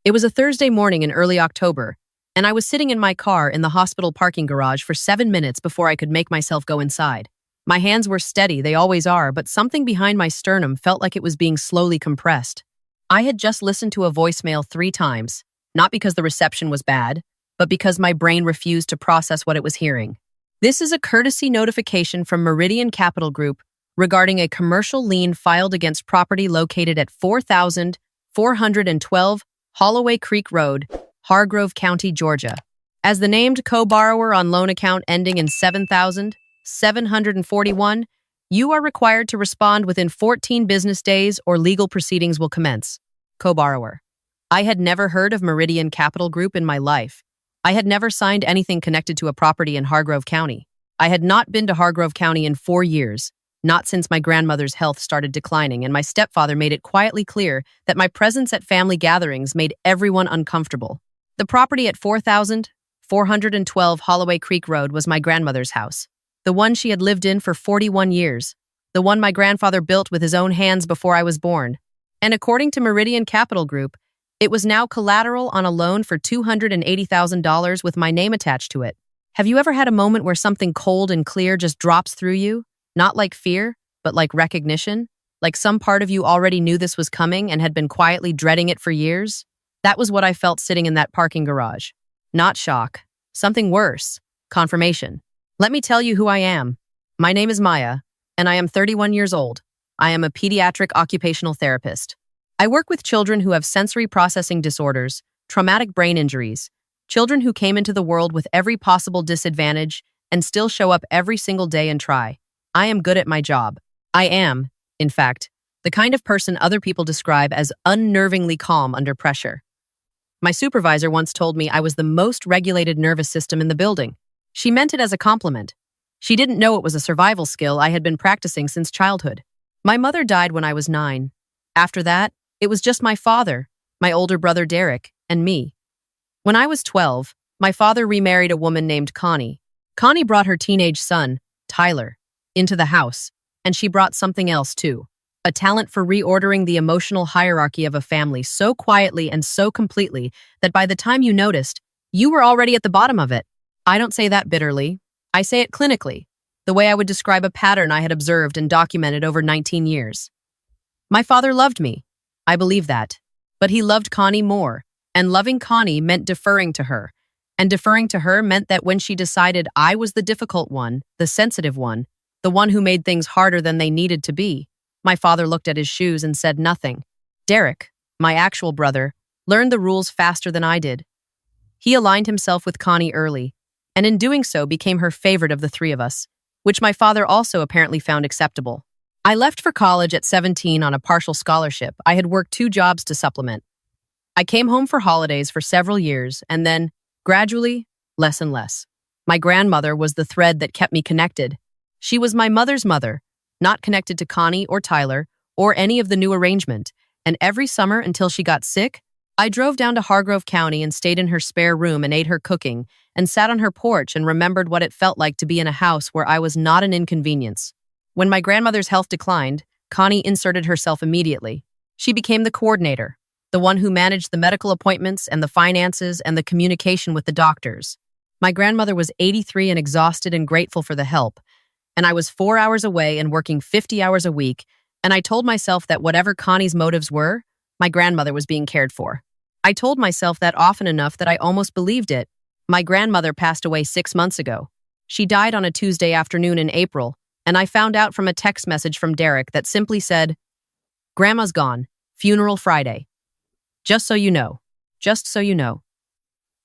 It was a Thursday morning in early October, and I was sitting in my car in the hospital parking garage for 7 minutes before I could make myself go inside. My hands were steady, they always are, but something behind my sternum felt like it was being slowly compressed. I had just listened to a voicemail 3 times, not because the reception was bad, but because my brain refused to process what it was hearing. This is a courtesy notification from Meridian Capital Group regarding a commercial lien filed against property located at 4,412 Holloway Creek Road, Hargrove County, Georgia. As the named co-borrower on loan account ending in 7,741, you are required to respond within 14 business days or legal proceedings will commence. Co-borrower. I had never heard of Meridian Capital Group in my life. I had never signed anything connected to a property in Hargrove County. I had not been to Hargrove County in 4 years, not since my grandmother's health started declining, and my stepfather made it quietly clear that my presence at family gatherings made everyone uncomfortable. The property at 4,412 Holloway Creek Road was my grandmother's house, the one she had lived in for 41 years, the one my grandfather built with his own hands before I was born. And according to Meridian Capital Group, it was now collateral on a loan for $280,000 with my name attached to it. Have you ever had a moment where something cold and clear just drops through you? Not like fear, but like recognition? Like some part of you already knew this was coming and had been quietly dreading it for years? That was what I felt sitting in that parking garage. Not shock. Something worse. Confirmation. Let me tell you who I am. My name is Maya, and I am 31 years old. I am a pediatric occupational therapist. I work with children who have sensory processing disorders, traumatic brain injuries, children who came into the world with every possible disadvantage and still show up every single day and try. I am good at my job. I am, in fact, the kind of person other people describe as unnervingly calm under pressure. My supervisor once told me I was the most regulated nervous system in the building. She meant it as a compliment. She didn't know it was a survival skill I had been practicing since childhood. My mother died when I was 9. After that, it was just my father, my older brother Derek, and me. When I was 12, my father remarried a woman named Connie. Connie brought her teenage son, Tyler, into the house, and she brought something else too. A talent for reordering the emotional hierarchy of a family so quietly and so completely that by the time you noticed, you were already at the bottom of it. I don't say that bitterly. I say it clinically, the way I would describe a pattern I had observed and documented over 19 years. My father loved me. I believe that. But he loved Connie more, and loving Connie meant deferring to her. And deferring to her meant that when she decided I was the difficult one, the sensitive one, the one who made things harder than they needed to be, my father looked at his shoes and said nothing. Derek, my actual brother, learned the rules faster than I did. He aligned himself with Connie early, and in doing so became her favorite of the 3 of us, which my father also apparently found acceptable. I left for college at 17 on a partial scholarship. I had worked 2 jobs to supplement. I came home for holidays for several years, and then, gradually, less and less. My grandmother was the thread that kept me connected. She was my mother's mother, not connected to Connie or Tyler or any of the new arrangement, and every summer until she got sick, I drove down to Hargrove County and stayed in her spare room and ate her cooking and sat on her porch and remembered what it felt like to be in a house where I was not an inconvenience. When my grandmother's health declined, Connie inserted herself immediately. She became the coordinator, the one who managed the medical appointments and the finances and the communication with the doctors. My grandmother was 83 and exhausted and grateful for the help, and I was 4 hours away and working 50 hours a week, and I told myself that whatever Connie's motives were, my grandmother was being cared for. I told myself that often enough that I almost believed it. My grandmother passed away 6 months ago. She died on a Tuesday afternoon in April, and I found out from a text message from Derek that simply said, "Grandma's gone. Funeral Friday. Just so you know. Just so you know."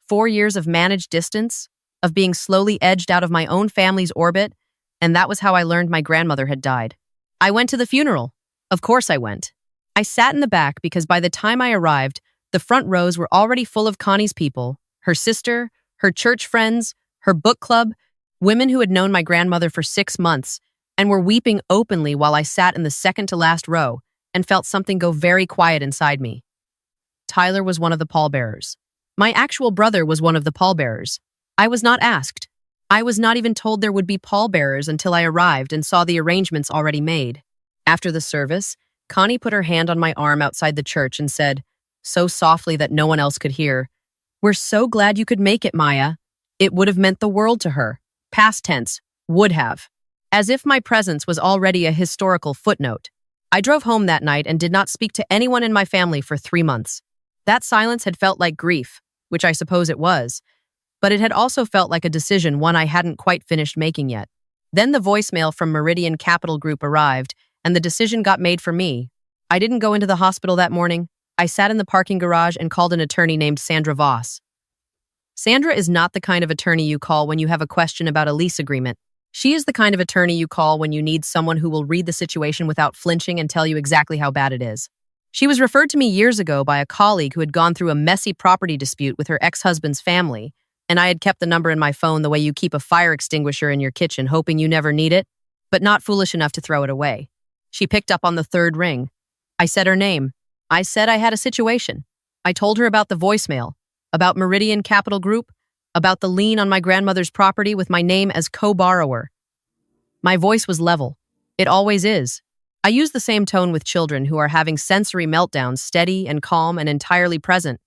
4 years of managed distance, of being slowly edged out of my own family's orbit, and that was how I learned my grandmother had died. I went to the funeral. Of course I went. I sat in the back because by the time I arrived, the front rows were already full of Connie's people, her sister, her church friends, her book club, women who had known my grandmother for 6 months and were weeping openly while I sat in the second to last row and felt something go very quiet inside me. Tyler was one of the pallbearers. My actual brother was one of the pallbearers. I was not asked. I was not even told there would be pallbearers until I arrived and saw the arrangements already made. After the service, Connie put her hand on my arm outside the church and said, so softly that no one else could hear. "We're so glad you could make it, Maya." It would have meant the world to her. Past tense, would have. As if my presence was already a historical footnote. I drove home that night and did not speak to anyone in my family for 3 months. That silence had felt like grief, which I suppose it was, but it had also felt like a decision, one I hadn't quite finished making yet. Then the voicemail from Meridian Capital Group arrived, and the decision got made for me. I didn't go into the hospital that morning. I sat in the parking garage and called an attorney named Sandra Voss. Sandra is not the kind of attorney you call when you have a question about a lease agreement. She is the kind of attorney you call when you need someone who will read the situation without flinching and tell you exactly how bad it is. She was referred to me years ago by a colleague who had gone through a messy property dispute with her ex-husband's family, and I had kept the number in my phone the way you keep a fire extinguisher in your kitchen, hoping you never need it, but not foolish enough to throw it away. She picked up on the third ring. I said her name. I said I had a situation. I told her about the voicemail, about Meridian Capital Group, about the lien on my grandmother's property with my name as co-borrower. My voice was level. It always is. I use the same tone with children who are having sensory meltdowns, steady and calm and entirely present,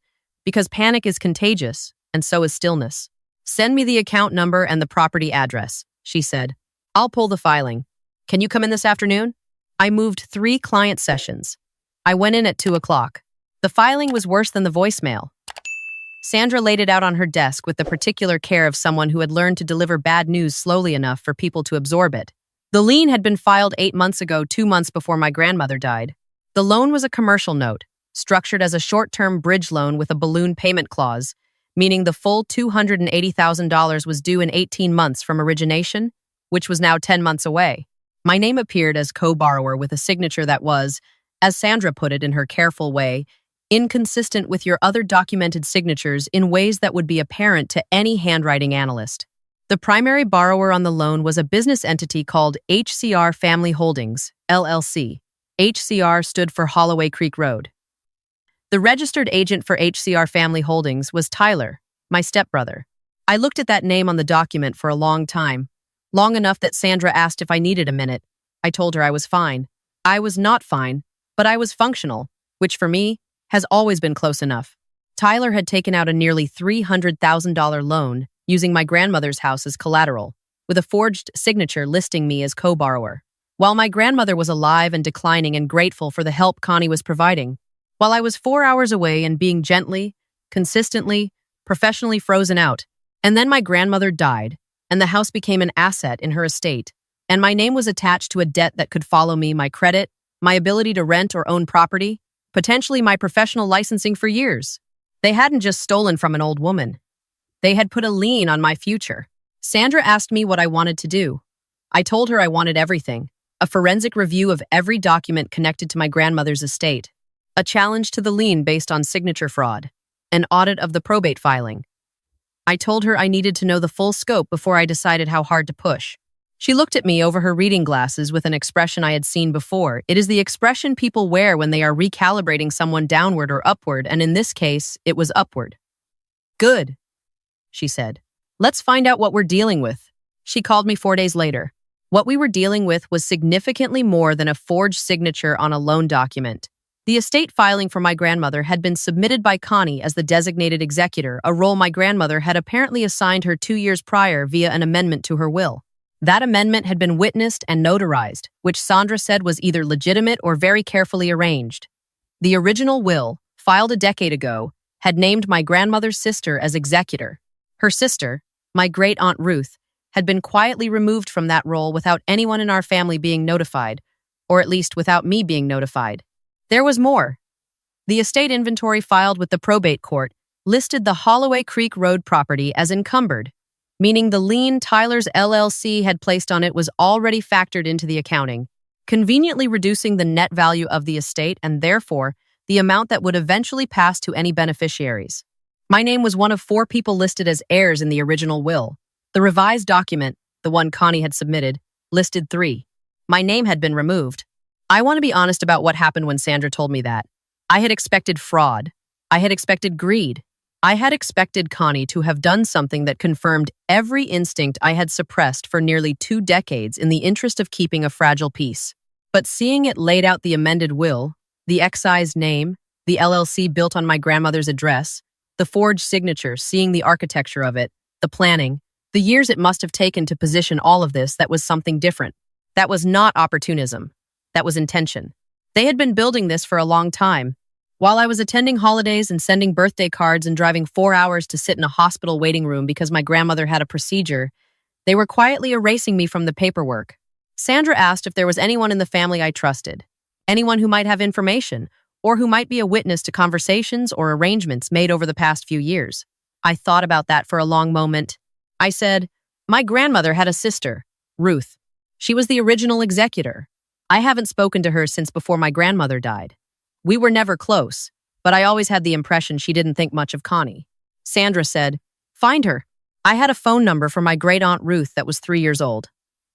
because panic is contagious, and so is stillness. "Send me the account number and the property address," she said. "I'll pull the filing. Can you come in this afternoon?" I moved 3 client sessions. I went in at 2 o'clock. The filing was worse than the voicemail. Sandra laid it out on her desk with the particular care of someone who had learned to deliver bad news slowly enough for people to absorb it. The lien had been filed 8 months ago, 2 months before my grandmother died. The loan was a commercial note, structured as a short-term bridge loan with a balloon payment clause, meaning the full $280,000 was due in 18 months from origination, which was now 10 months away. My name appeared as co-borrower with a signature that was, as Sandra put it in her careful way, inconsistent with your other documented signatures in ways that would be apparent to any handwriting analyst. The primary borrower on the loan was a business entity called HCR Family Holdings, LLC. HCR stood for Holloway Creek Road. The registered agent for HCR Family Holdings was Tyler, my stepbrother. I looked at that name on the document for a long time, long enough that Sandra asked if I needed a minute. I told her I was fine. I was not fine, but I was functional, which for me has always been close enough. Tyler had taken out a nearly $300,000 loan using my grandmother's house as collateral, with a forged signature listing me as co-borrower. While my grandmother was alive and declining and grateful for the help Connie was providing, while I was 4 hours away and being gently, consistently, professionally frozen out, and then my grandmother died, and the house became an asset in her estate, and my name was attached to a debt that could follow me, my credit, my ability to rent or own property, potentially my professional licensing for years. They hadn't just stolen from an old woman. They had put a lien on my future. Sandra asked me what I wanted to do. I told her I wanted everything, a forensic review of every document connected to my grandmother's estate, a challenge to the lien based on signature fraud, an audit of the probate filing. I told her I needed to know the full scope before I decided how hard to push. She looked at me over her reading glasses with an expression I had seen before. It is the expression people wear when they are recalibrating someone downward or upward, and in this case, it was upward. "Good," she said. "Let's find out what we're dealing with." She called me 4 days later. What we were dealing with was significantly more than a forged signature on a loan document. The estate filing for my grandmother had been submitted by Connie as the designated executor, a role my grandmother had apparently assigned her 2 years prior via an amendment to her will. That amendment had been witnessed and notarized, which Sandra said was either legitimate or very carefully arranged. The original will, filed a decade ago, had named my grandmother's sister as executor. Her sister, my great-aunt Ruth, had been quietly removed from that role without anyone in our family being notified, or at least without me being notified. There was more. The estate inventory filed with the probate court listed the Holloway Creek Road property as encumbered, meaning the lien Tyler's LLC had placed on it was already factored into the accounting, conveniently reducing the net value of the estate and therefore the amount that would eventually pass to any beneficiaries. My name was one of 4 people listed as heirs in the original will. The revised document, the one Connie had submitted, listed 3. My name had been removed. I want to be honest about what happened when Sandra told me that. I had expected fraud. I had expected greed. I had expected Connie to have done something that confirmed every instinct I had suppressed for nearly 2 decades in the interest of keeping a fragile peace. But seeing it laid out, the amended will, the excised name, the LLC built on my grandmother's address, the forged signature, seeing the architecture of it, the planning, the years it must have taken to position all of this. That was something different. That was not opportunism. That was intention. They had been building this for a long time. While I was attending holidays and sending birthday cards and driving 4 hours to sit in a hospital waiting room because my grandmother had a procedure, they were quietly erasing me from the paperwork. Sandra asked if there was anyone in the family I trusted, anyone who might have information, or who might be a witness to conversations or arrangements made over the past few years. I thought about that for a long moment. I said, my grandmother had a sister, Ruth. She was the original executor. I haven't spoken to her since before my grandmother died. We were never close, but I always had the impression she didn't think much of Connie. Sandra said, find her. I had a phone number for my great-aunt Ruth that was 3 years old.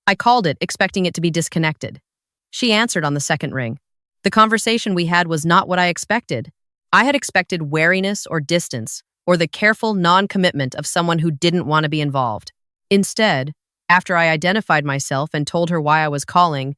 I called it, expecting it to be disconnected. She answered on the second ring. The conversation we had was not what I expected. I had expected wariness or distance, or the careful non-commitment of someone who didn't want to be involved. Instead, after I identified myself and told her why I was calling,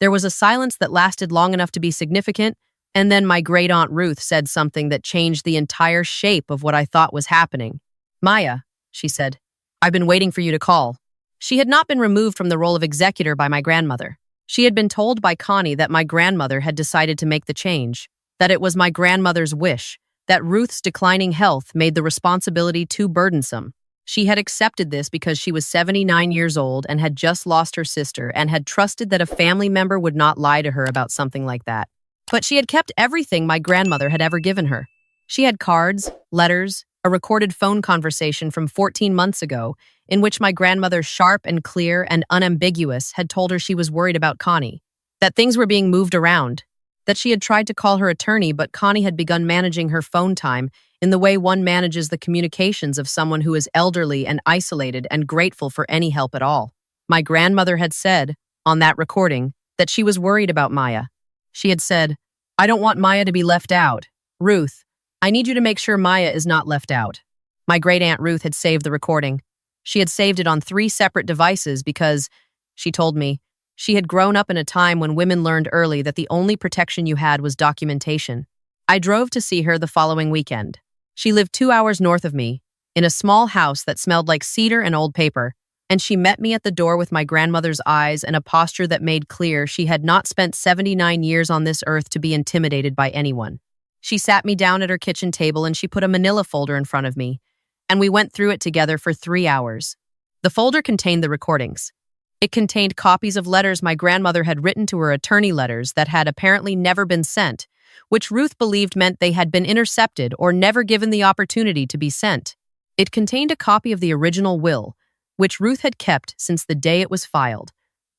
there was a silence that lasted long enough to be significant, and then my great-aunt Ruth said something that changed the entire shape of what I thought was happening. Maya, she said, I've been waiting for you to call. She had not been removed from the role of executor by my grandmother. She had been told by Connie that my grandmother had decided to make the change, that it was my grandmother's wish, that Ruth's declining health made the responsibility too burdensome. She had accepted this because she was 79 years old and had just lost her sister and had trusted that a family member would not lie to her about something like that. But she had kept everything my grandmother had ever given her. She had cards, letters, a recorded phone conversation from 14 months ago in which my grandmother, sharp and clear and unambiguous, had told her she was worried about Connie, that things were being moved around, that she had tried to call her attorney, but Connie had begun managing her phone time in the way one manages the communications of someone who is elderly and isolated and grateful for any help at all. My grandmother had said, on that recording, that she was worried about Maya. She had said, I don't want Maya to be left out. Ruth, I need you to make sure Maya is not left out. My great-aunt Ruth had saved the recording. She had saved it on 3 separate devices because, she told me, she had grown up in a time when women learned early that the only protection you had was documentation. I drove to see her the following weekend. She lived 2 hours north of me, in a small house that smelled like cedar and old paper, and she met me at the door with my grandmother's eyes and a posture that made clear she had not spent 79 years on this earth to be intimidated by anyone. She sat me down at her kitchen table and she put a manila folder in front of me, and we went through it together for 3 hours. The folder contained the recordings. It contained copies of letters my grandmother had written to her attorney, letters that had apparently never been sent, which Ruth believed meant they had been intercepted or never given the opportunity to be sent. It contained a copy of the original will, which Ruth had kept since the day it was filed,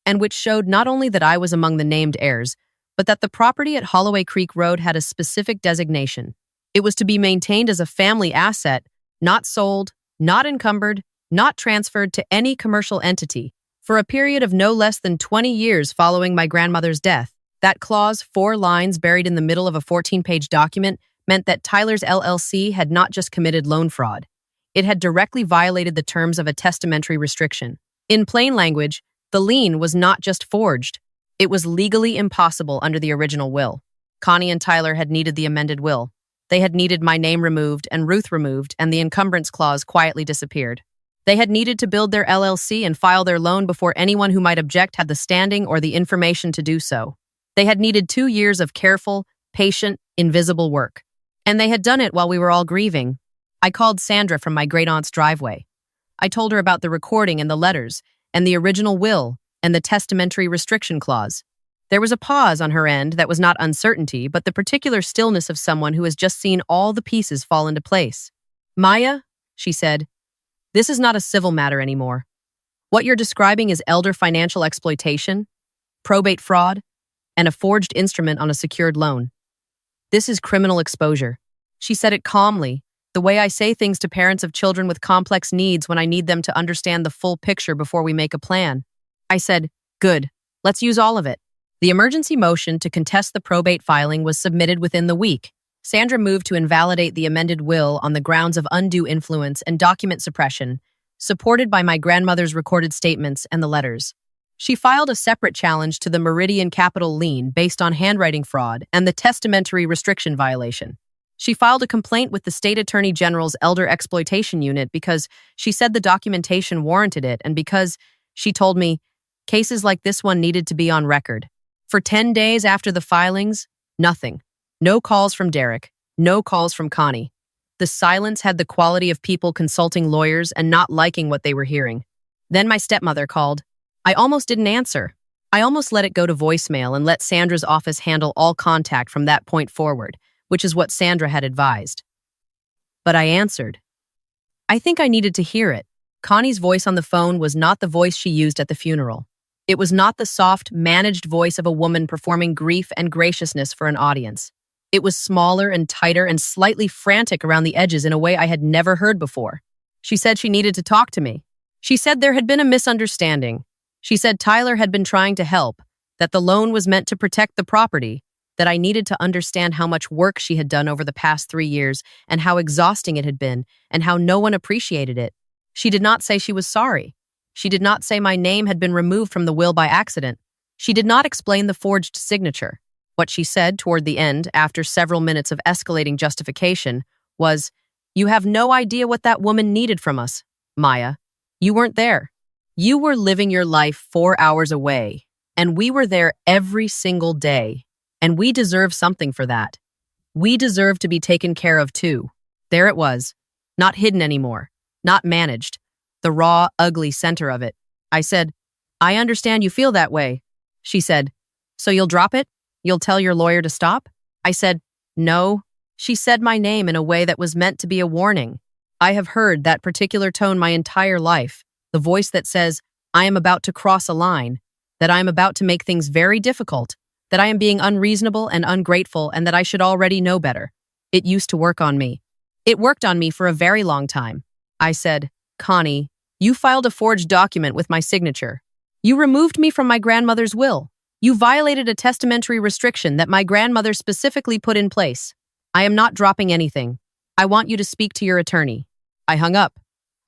and which showed not only that I was among the named heirs, but that the property at Holloway Creek Road had a specific designation. It was to be maintained as a family asset, not sold, not encumbered, not transferred to any commercial entity, for a period of no less than 20 years following my grandmother's death. That clause, 4 lines buried in the middle of a 14-page document, meant that Tyler's LLC had not just committed loan fraud. It had directly violated the terms of a testamentary restriction. In plain language, the lien was not just forged. It was legally impossible under the original will. Connie and Tyler had needed the amended will. They had needed my name removed and Ruth removed, and the encumbrance clause quietly disappeared. They had needed to build their LLC and file their loan before anyone who might object had the standing or the information to do so. They had needed 2 years of careful, patient, invisible work. And they had done it while we were all grieving. I called Sandra from my great-aunt's driveway. I told her about the recording and the letters, and the original will, and the testamentary restriction clause. There was a pause on her end that was not uncertainty, but the particular stillness of someone who has just seen all the pieces fall into place. Maya, she said, this is not a civil matter anymore. What you're describing is elder financial exploitation, probate fraud, and a forged instrument on a secured loan. This is criminal exposure. She said it calmly, the way I say things to parents of children with complex needs when I need them to understand the full picture before we make a plan. I said, good, let's use all of it. The emergency motion to contest the probate filing was submitted within the week. Sandra moved to invalidate the amended will on the grounds of undue influence and document suppression, supported by my grandmother's recorded statements and the letters. She filed a separate challenge to the Meridian Capital lien based on handwriting fraud and the testamentary restriction violation. She filed a complaint with the State Attorney General's Elder Exploitation Unit because she said the documentation warranted it and because, she told me, cases like this one needed to be on record. For 10 days after the filings, nothing. No calls from Derek, no calls from Connie. The silence had the quality of people consulting lawyers and not liking what they were hearing. Then my stepmother called. I almost didn't answer. I almost let it go to voicemail and let Sandra's office handle all contact from that point forward, which is what Sandra had advised. But I answered. I think I needed to hear it. Connie's voice on the phone was not the voice she used at the funeral. It was not the soft, managed voice of a woman performing grief and graciousness for an audience. It was smaller and tighter and slightly frantic around the edges in a way I had never heard before. She said she needed to talk to me. She said there had been a misunderstanding. She said Tyler had been trying to help, that the loan was meant to protect the property, that I needed to understand how much work she had done over the past 3 years and how exhausting it had been and how no one appreciated it. She did not say she was sorry. She did not say my name had been removed from the will by accident. She did not explain the forged signature. What she said toward the end, after several minutes of escalating justification, was, "You have no idea what that woman needed from us, Maya. You weren't there. You were living your life 4 hours away, and we were there every single day, and we deserve something for that. We deserve to be taken care of too." There it was, not hidden anymore, not managed, the raw, ugly center of it. I said, "I understand you feel that way." She said, "So you'll drop it? You'll tell your lawyer to stop?" I said, "No." She said my name in a way that was meant to be a warning. I have heard that particular tone my entire life, the voice that says, I am about to cross a line, that I am about to make things very difficult, that I am being unreasonable and ungrateful, and that I should already know better. It used to work on me. It worked on me for a very long time. I said, "Connie, you filed a forged document with my signature. You removed me from my grandmother's will. You violated a testamentary restriction that my grandmother specifically put in place. I am not dropping anything. I want you to speak to your attorney." I hung up.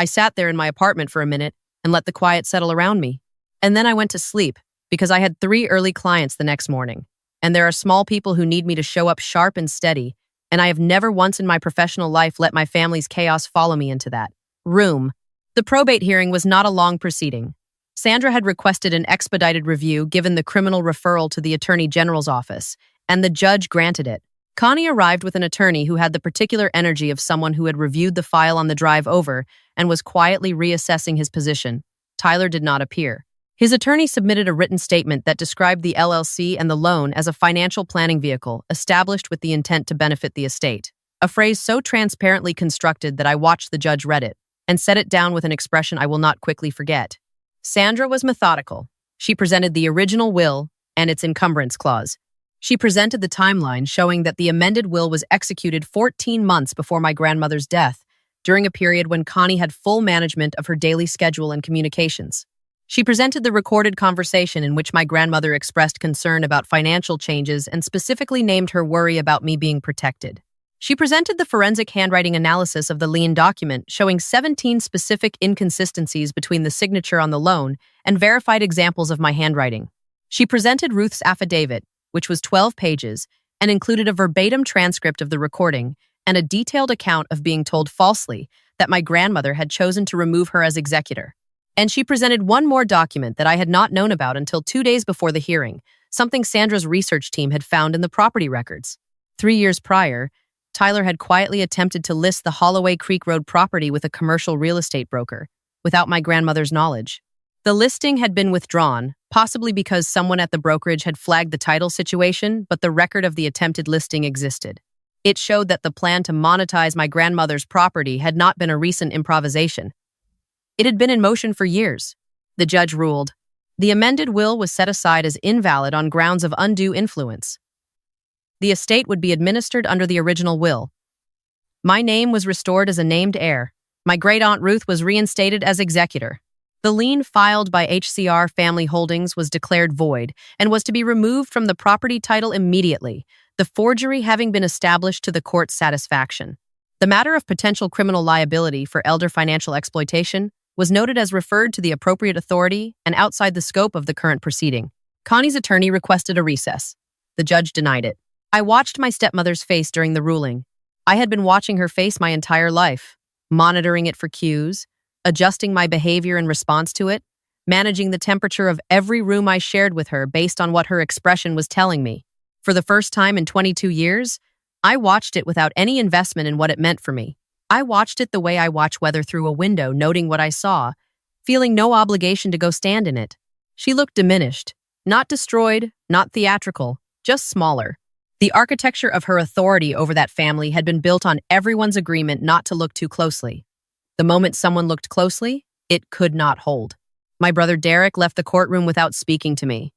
I sat there in my apartment for a minute and let the quiet settle around me. And then I went to sleep because I had 3 early clients the next morning. And there are small people who need me to show up sharp and steady, and I have never once in my professional life let my family's chaos follow me into that room. The probate hearing was not a long proceeding. Sandra had requested an expedited review given the criminal referral to the Attorney General's office, and the judge granted it. Connie arrived with an attorney who had the particular energy of someone who had reviewed the file on the drive over and was quietly reassessing his position. Tyler did not appear. His attorney submitted a written statement that described the LLC and the loan as a financial planning vehicle established with the intent to benefit the estate, a phrase so transparently constructed that I watched the judge read it and set it down with an expression I will not quickly forget. Sandra was methodical. She presented the original will and its encumbrance clause. She presented the timeline showing that the amended will was executed 14 months before my grandmother's death, during a period when Connie had full management of her daily schedule and communications. She presented the recorded conversation in which my grandmother expressed concern about financial changes and specifically named her worry about me being protected. She presented the forensic handwriting analysis of the lien document showing 17 specific inconsistencies between the signature on the loan and verified examples of my handwriting. She presented Ruth's affidavit, which was 12 pages, and included a verbatim transcript of the recording and a detailed account of being told falsely that my grandmother had chosen to remove her as executor. And she presented one more document that I had not known about until 2 days before the hearing, something Sandra's research team had found in the property records. 3 years prior, Tyler had quietly attempted to list the Holloway Creek Road property with a commercial real estate broker, without my grandmother's knowledge. The listing had been withdrawn, possibly because someone at the brokerage had flagged the title situation, but the record of the attempted listing existed. It showed that the plan to monetize my grandmother's property had not been a recent improvisation. It had been in motion for years. The judge ruled. The amended will was set aside as invalid on grounds of undue influence. The estate would be administered under the original will. My name was restored as a named heir. My great-aunt Ruth was reinstated as executor. The lien filed by HCR Family Holdings was declared void and was to be removed from the property title immediately, the forgery having been established to the court's satisfaction. The matter of potential criminal liability for elder financial exploitation was was noted as referred to the appropriate authority and outside the scope of the current proceeding. Connie's attorney requested a recess. The judge denied it. I watched my stepmother's face during the ruling. I had been watching her face my entire life, monitoring it for cues, adjusting my behavior in response to it, managing the temperature of every room I shared with her based on what her expression was telling me. For the first time in 22 years, I watched it without any investment in what it meant for me. I watched it the way I watch weather through a window, noting what I saw, feeling no obligation to go stand in it. She looked diminished, not destroyed, not theatrical, just smaller. The architecture of her authority over that family had been built on everyone's agreement not to look too closely. The moment someone looked closely, it could not hold. My brother Derek left the courtroom without speaking to me.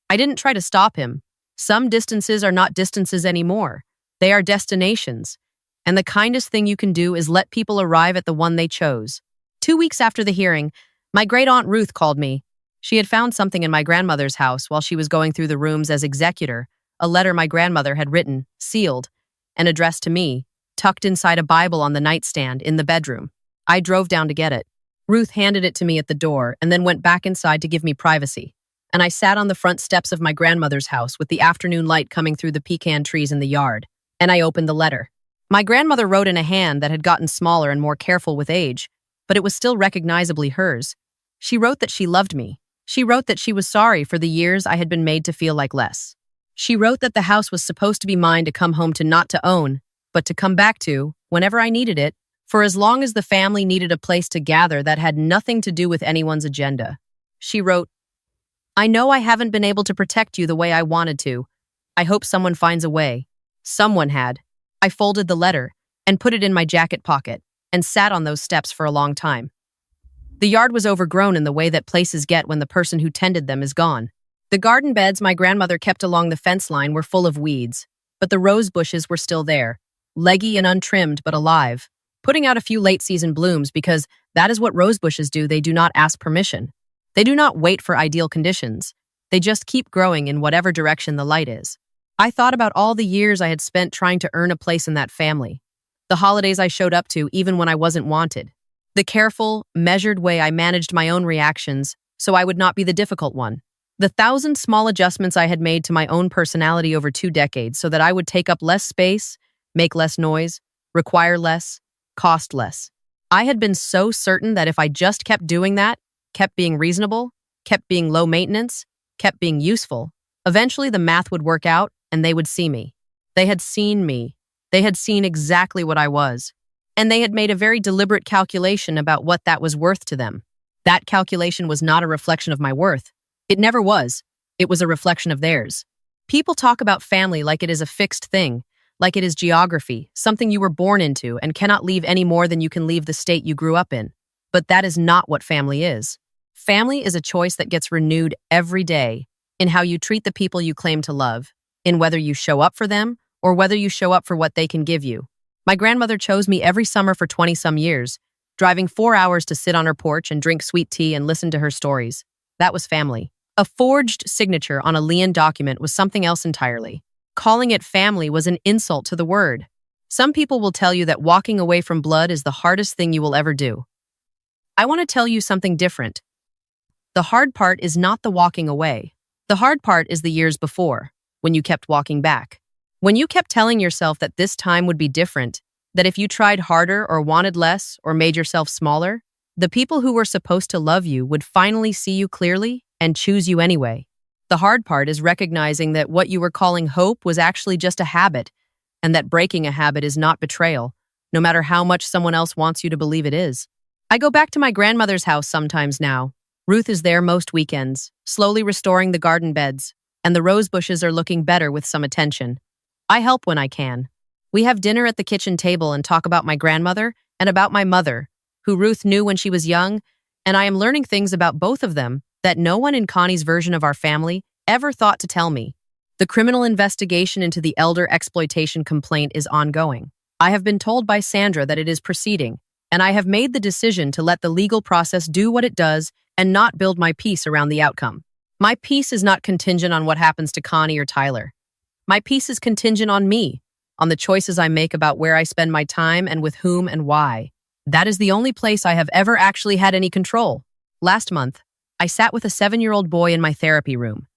I didn't try to stop him. Some distances are not distances anymore. They are destinations. And the kindest thing you can do is let people arrive at the one they chose. 2 weeks after the hearing, my great-aunt Ruth called me. She had found something in my grandmother's house while she was going through the rooms as executor, a letter my grandmother had written, sealed, and addressed to me, tucked inside a Bible on the nightstand in the bedroom. I drove down to get it. Ruth handed it to me at the door and then went back inside to give me privacy. And I sat on the front steps of my grandmother's house with the afternoon light coming through the pecan trees in the yard, and I opened the letter. My grandmother wrote in a hand that had gotten smaller and more careful with age, but it was still recognizably hers. She wrote that she loved me. She wrote that she was sorry for the years I had been made to feel like less. She wrote that the house was supposed to be mine to come home to, not to own, but to come back to whenever I needed it, for as long as the family needed a place to gather that had nothing to do with anyone's agenda. She wrote, "I know I haven't been able to protect you the way I wanted to. I hope someone finds a way." Someone had. I folded the letter and put it in my jacket pocket and sat on those steps for a long time. The yard was overgrown in the way that places get when the person who tended them is gone. The garden beds my grandmother kept along the fence line were full of weeds, but the rose bushes were still there, leggy and untrimmed but alive, putting out a few late-season blooms because that is what rose bushes do. They do not ask permission. They do not wait for ideal conditions. They just keep growing in whatever direction the light is. I thought about all the years I had spent trying to earn a place in that family, the holidays I showed up to even when I wasn't wanted, the careful, measured way I managed my own reactions so I would not be the difficult one, the 1,000 small adjustments I had made to my own personality over 2 decades so that I would take up less space, make less noise, require less, cost less. I had been so certain that if I just kept doing that, kept being reasonable, kept being low maintenance, kept being useful, eventually the math would work out and they would see me. They had seen me. They had seen exactly what I was. And they had made a very deliberate calculation about what that was worth to them. That calculation was not a reflection of my worth. It never was. It was a reflection of theirs. People talk about family like it is a fixed thing, like it is geography, something you were born into and cannot leave any more than you can leave the state you grew up in. But that is not what family is. Family is a choice that gets renewed every day in how you treat the people you claim to love, in whether you show up for them or whether you show up for what they can give you. My grandmother chose me every summer for 20-some years, driving 4 hours to sit on her porch and drink sweet tea and listen to her stories. That was family. A forged signature on a lien document was something else entirely. Calling it family was an insult to the word. Some people will tell you that walking away from blood is the hardest thing you will ever do. I want to tell you something different. The hard part is not the walking away. The hard part is the years before, when you kept walking back. When you kept telling yourself that this time would be different, that if you tried harder or wanted less or made yourself smaller, the people who were supposed to love you would finally see you clearly and choose you anyway. The hard part is recognizing that what you were calling hope was actually just a habit, and that breaking a habit is not betrayal, no matter how much someone else wants you to believe it is. I go back to my grandmother's house sometimes now. Ruth is there most weekends, slowly restoring the garden beds, and the rose bushes are looking better with some attention. I help when I can. We have dinner at the kitchen table and talk about my grandmother and about my mother, who Ruth knew when she was young, and I am learning things about both of them that no one in Connie's version of our family ever thought to tell me. The criminal investigation into the elder exploitation complaint is ongoing. I have been told by Sandra that it is proceeding, and I have made the decision to let the legal process do what it does and not build my peace around the outcome. My peace is not contingent on what happens to Connie or Tyler. My peace is contingent on me, on the choices I make about where I spend my time and with whom and why. That is the only place I have ever actually had any control. Last month, I sat with a 7-year-old boy in my therapy room.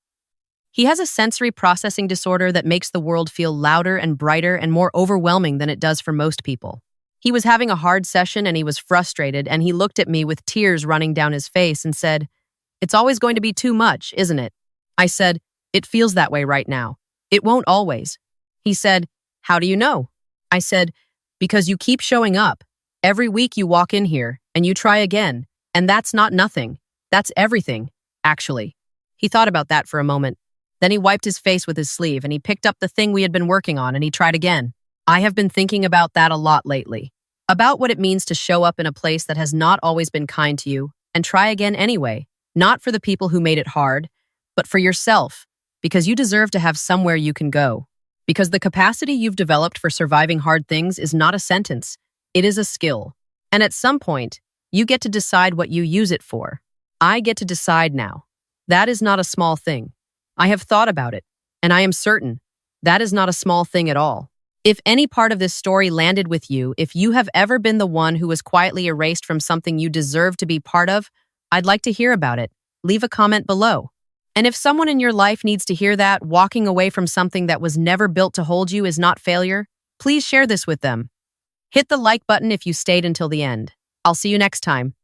He has a sensory processing disorder that makes the world feel louder and brighter and more overwhelming than it does for most people. He was having a hard session and he was frustrated, and he looked at me with tears running down his face and said, "It's always going to be too much, isn't it?" I said, "It feels that way right now. It won't always." He said, "How do you know?" I said, "Because you keep showing up. Every week you walk in here and you try again. And that's not nothing. That's everything, actually." He thought about that for a moment. Then he wiped his face with his sleeve and he picked up the thing we had been working on and he tried again. I have been thinking about that a lot lately. About what it means to show up in a place that has not always been kind to you and try again anyway. Not for the people who made it hard, but for yourself, because you deserve to have somewhere you can go. Because the capacity you've developed for surviving hard things is not a sentence, it is a skill. And at some point, you get to decide what you use it for. I get to decide now. That is not a small thing. I have thought about it, and I am certain that is not a small thing at all. If any part of this story landed with you, if you have ever been the one who was quietly erased from something you deserve to be part of, I'd like to hear about it. Leave a comment below. And if someone in your life needs to hear that walking away from something that was never built to hold you is not failure, please share this with them. Hit the like button if you stayed until the end. I'll see you next time.